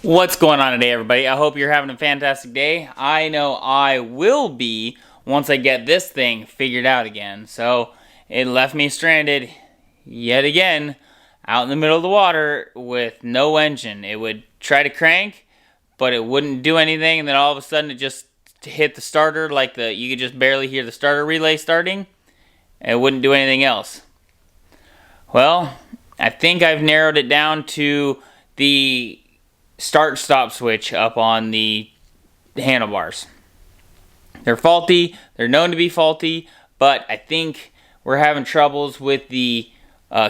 What's going on today, everybody? I hope you're having a fantastic day. I know I will be once I get this thing figured out again. So it left me stranded yet again out in the middle of the water with no engine. It would try to crank, but it wouldn't do anything, and then all of a sudden it just hit the starter, like you could just barely hear the starter relay starting, and it wouldn't do anything else. Well, I think I've narrowed it down to the start-stop switch up on the handlebars. They're faulty. They're known to be faulty, but I think we're having troubles with the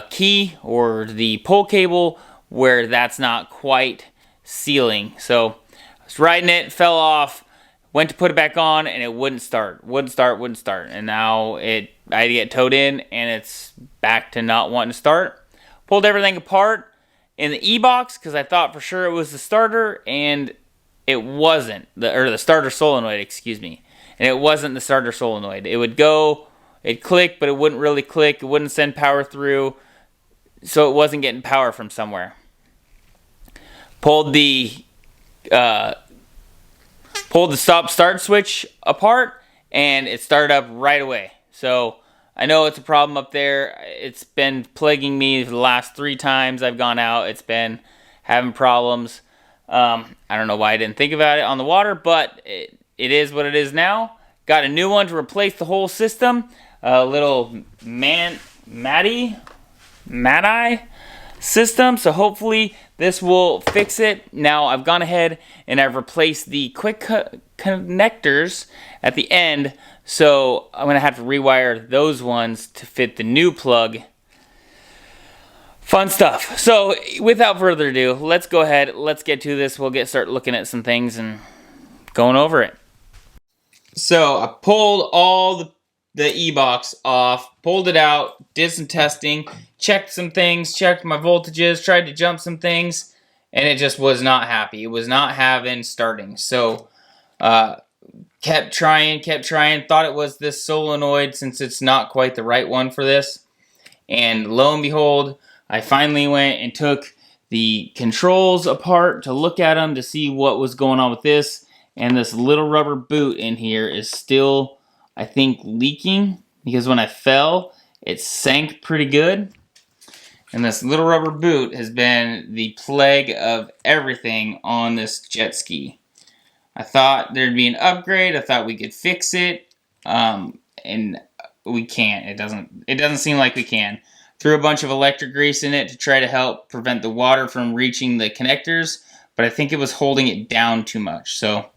key or the pull cable where that's not quite sealing. So I was riding it, fell off, went to put it back on, and it wouldn't start. Wouldn't start. And now I had to get towed in, and it's back to not wanting to start. Pulled everything apart in the E-box because I thought for sure it was the starter, and it wasn't. The starter solenoid, excuse me. And it wasn't the starter solenoid. It would go, it'd click, but it wouldn't really click. It wouldn't send power through, so it wasn't getting power from somewhere. Pulled the stop-start switch apart, and it started up right away. So I know it's a problem up there. It's been plaguing me for the last 3 times I've gone out. It's been having problems. I don't know why I didn't think about it on the water, but it is what it is now. Got a new one to replace the whole system. A little Maddie system. So hopefully this will fix it. Now I've gone ahead and I've replaced the quick connectors at the end. So I'm going to have to rewire those ones to fit the new plug. Fun stuff. So without further ado, let's go ahead. Let's get to this. We'll start looking at some things and going over it. So I pulled all the E-box off, pulled it out, did some testing, checked some things, checked my voltages, tried to jump some things, and it just was not happy. It was not having starting. So kept trying, thought it was this solenoid since it's not quite the right one for this. And lo and behold, I finally went and took the controls apart to look at them to see what was going on with this. And this little rubber boot in here is still, I think, leaking because when I fell, it sank pretty good. And this little rubber boot has been the plague of everything on this jet ski. I thought there'd be an upgrade. I thought we could fix it, and we can't. It doesn't seem like we can. Threw a bunch of electric grease in it to try to help prevent the water from reaching the connectors, but I think it was holding it down too much. So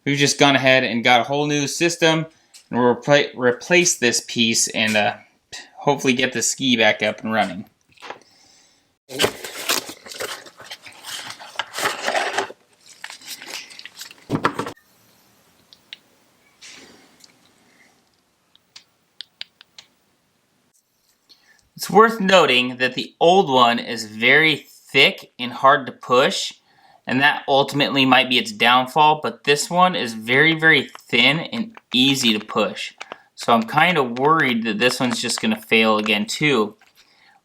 we've just gone ahead and got a whole new system, and we'll replace this piece and hopefully get the ski back up and running. It's worth noting that the old one is very thick and hard to push, and that ultimately might be its downfall, but this one is very, very thin and easy to push. So I'm kind of worried that this one's just going to fail again too.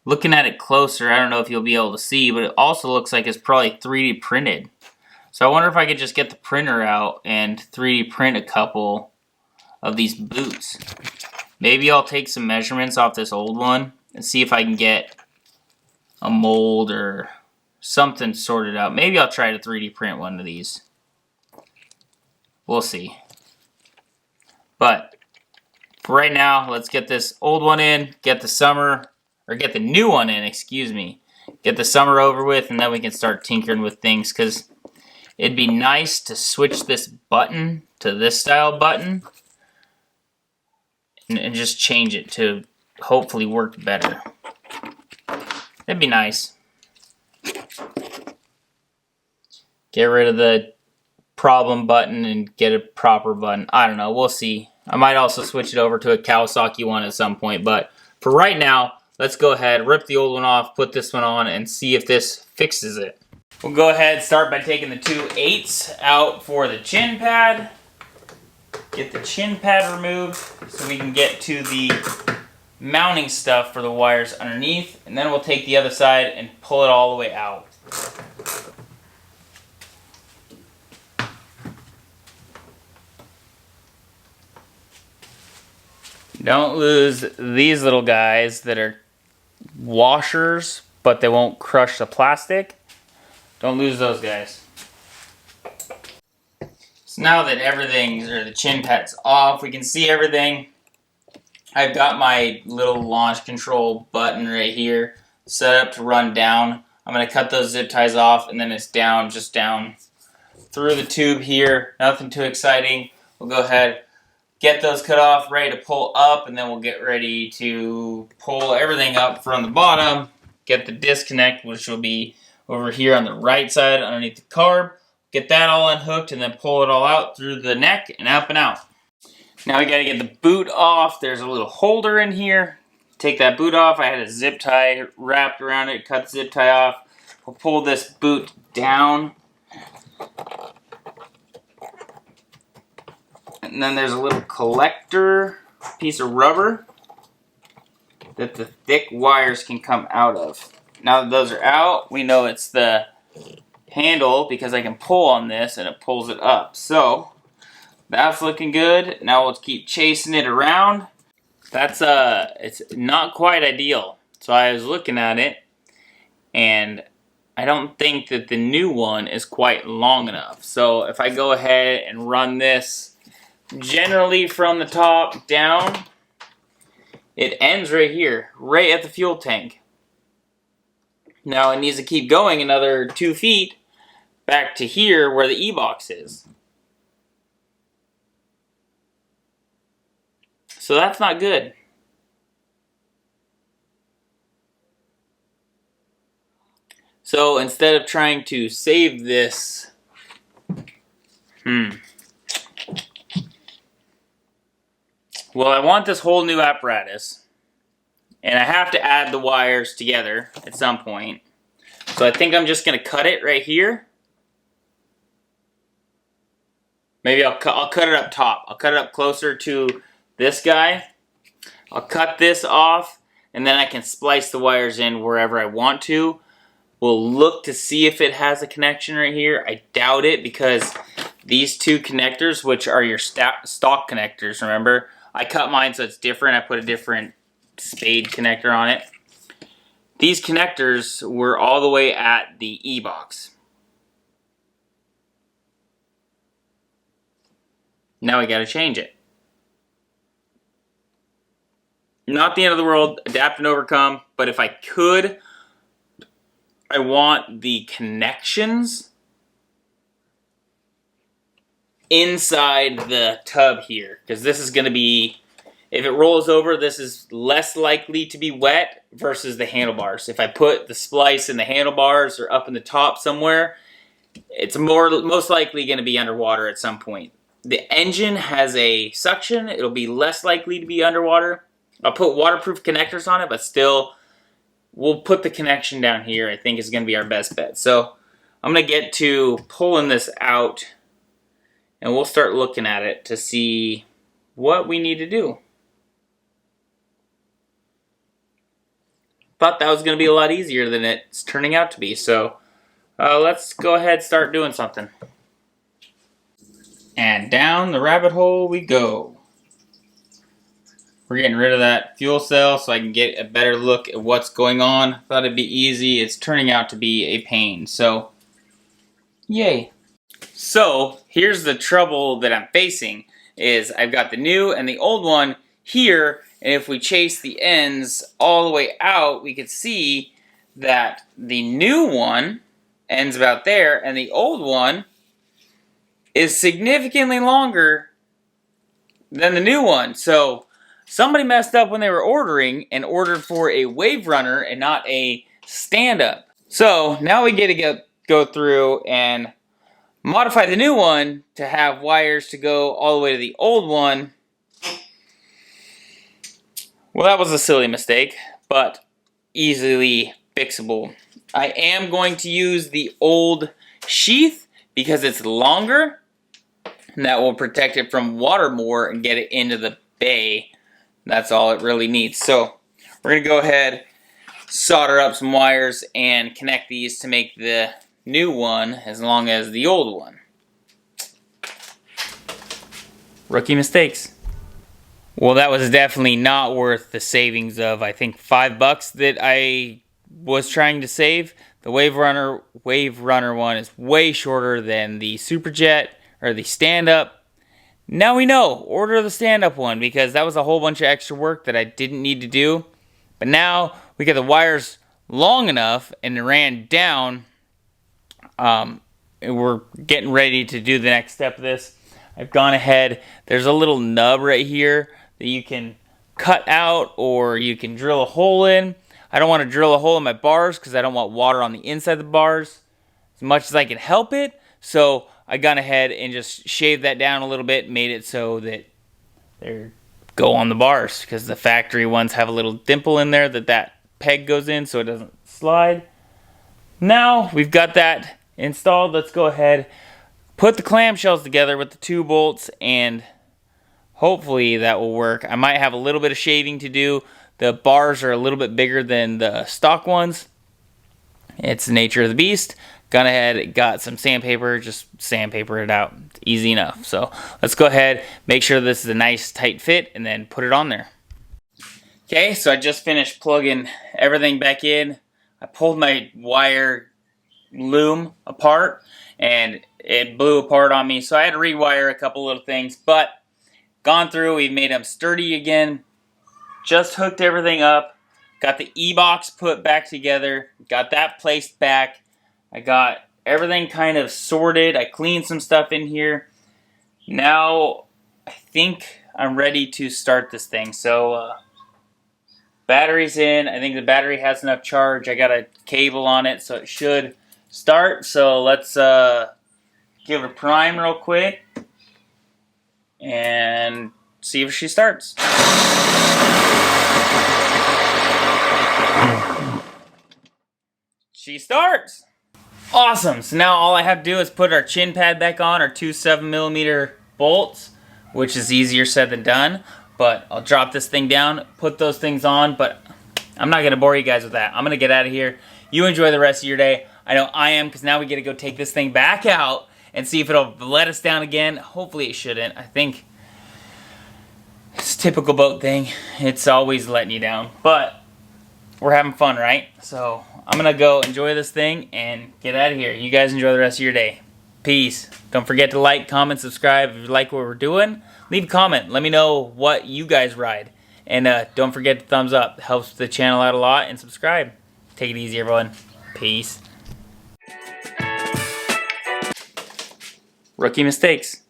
Looking at it closer, I don't know if you'll be able to see, but it also looks like it's probably 3D printed. So I wonder if I could just get the printer out and 3D print a couple of these boots. Maybe I'll take some measurements off this old one and see if I can get a mold or something sorted out. Maybe I'll try to 3D print one of these. We'll see. But for right now, let's get this old one in, get the new one in, excuse me. Get the summer over with, and then we can start tinkering with things, because it'd be nice to switch this button to this style button and just change it to hopefully work better. That'd be nice. Get rid of the problem button and get a proper button. I don't know, we'll see. I might also switch it over to a Kawasaki one at some point, but for right now, let's go ahead, rip the old one off, put this one on, and see if this fixes it. We'll go ahead and start by taking the 2 8s out for the chin pad. Get the chin pad removed so we can get to the mounting stuff for the wires underneath, and then we'll take the other side and pull it all the way out. Don't lose these little guys that are washers, but they won't crush the plastic. Don't lose those guys. So now that everything, or the chin pad's off, we can see everything. I've got my little launch control button right here set up to run down. I'm going to cut those zip ties off, and then it's down, just down through the tube here. Nothing too exciting. We'll go ahead, get those cut off, ready to pull up, and then we'll get ready to pull everything up from the bottom, get the disconnect, which will be over here on the right side underneath the carb, get that all unhooked, and then pull it all out through the neck and up and out. Now we got to get the boot off. There's a little holder in here. Take that boot off. I had a zip tie wrapped around it, cut the zip tie off. We'll pull this boot down. And then there's a little collector piece of rubber that the thick wires can come out of. Now that those are out, we know it's the handle because I can pull on this and it pulls it up. So that's looking good. Now we'll keep chasing it around. That's it's not quite ideal. So I was looking at it and I don't think that the new one is quite long enough. So if I go ahead and run this generally from the top down, it ends right here, right at the fuel tank. Now it needs to keep going another 2 feet back to here where the E-box is. So that's not good. So instead of trying to save this, well, I want this whole new apparatus, and I have to add the wires together at some point. So I think I'm just going to cut it right here. Maybe I'll cut it up top. I'll cut it up closer to this guy. I'll cut this off, and then I can splice the wires in wherever I want to. We'll look to see if it has a connection right here. I doubt it because these two connectors, which are your stock connectors, remember? I cut mine so it's different. I put a different spade connector on it. These connectors were all the way at the E-box. Now we got to change it. Not the end of the world, adapt and overcome, but if I could, I want the connections inside the tub here, because this is going to be, if it rolls over, this is less likely to be wet versus the handlebars. If I put the splice in the handlebars or up in the top somewhere, it's most likely going to be underwater at some point. The engine has a suction, it'll be less likely to be underwater. I'll put waterproof connectors on it, but still, we'll put the connection down here. I think is going to be our best bet. So I'm going to get to pulling this out, and we'll start looking at it to see what we need to do. Thought that was going to be a lot easier than it's turning out to be. So let's go ahead and start doing something. And down the rabbit hole we go. We're getting rid of that fuel cell so I can get a better look at what's going on. Thought it'd be easy. It's turning out to be a pain. So, yay. So, here's the trouble that I'm facing is I've got the new and the old one here, and if we chase the ends all the way out, we could see that the new one ends about there, and the old one is significantly longer than the new one. So somebody messed up when they were ordering and ordered for a wave runner and not a stand-up. So now we get to go through and modify the new one to have wires to go all the way to the old one. Well, that was a silly mistake, but easily fixable. I am going to use the old sheath because it's longer, and that will protect it from water more and get it into the bay. That's all it really needs. So we're going to go ahead, solder up some wires, and connect these to make the new one as long as the old one. Rookie mistakes. Well, that was definitely not worth the savings of, I think, $5 that I was trying to save. The Wave Runner one is way shorter than the Superjet or the stand-up. Now we know, order the stand-up one, because that was a whole bunch of extra work that I didn't need to do. But now we got the wires long enough and it ran down. And we're getting ready to do the next step of this. I've gone ahead. There's a little nub right here that you can cut out or you can drill a hole in. I don't want to drill a hole in my bars because I don't want water on the inside of the bars as much as I can help it. So I gone ahead and just shaved that down a little bit, made it so that they go on the bars, because the factory ones have a little dimple in there that peg goes in so it doesn't slide. Now we've got that installed. Let's go ahead, put the clamshells together with the 2 bolts, and hopefully that will work. I might have a little bit of shaving to do. The bars are a little bit bigger than the stock ones. It's the nature of the beast. Gone ahead, got some sandpaper, just sandpaper it out. It's easy enough. So let's go ahead, make sure this is a nice tight fit, and then put it on there. Okay, so I just finished plugging everything back in. I pulled my wire loom apart and it blew apart on me, so I had to rewire a couple little things, but gone through, we've made them sturdy again, just hooked everything up, got the e-box put back together, got that placed back. I got everything kind of sorted. I cleaned some stuff in here. Now I think I'm ready to start this thing. So battery's in. I think the battery has enough charge. I got a cable on it, so it should start. So let's give it a prime real quick and see if she starts. She starts! Awesome! So now all I have to do is put our chin pad back on, our 2 7mm bolts, which is easier said than done. But I'll drop this thing down, put those things on, but I'm not going to bore you guys with that. I'm going to get out of here. You enjoy the rest of your day. I know I am, because now we get to go take this thing back out and see if it'll let us down again. Hopefully it shouldn't. I think it's a typical boat thing. It's always letting you down. But we're having fun, right? So I'm going to go enjoy this thing and get out of here. You guys enjoy the rest of your day. Peace. Don't forget to like, comment, subscribe if you like what we're doing. Leave a comment. Let me know what you guys ride. And don't forget to thumbs up. It helps the channel out a lot. And subscribe. Take it easy, everyone. Peace. Rookie mistakes.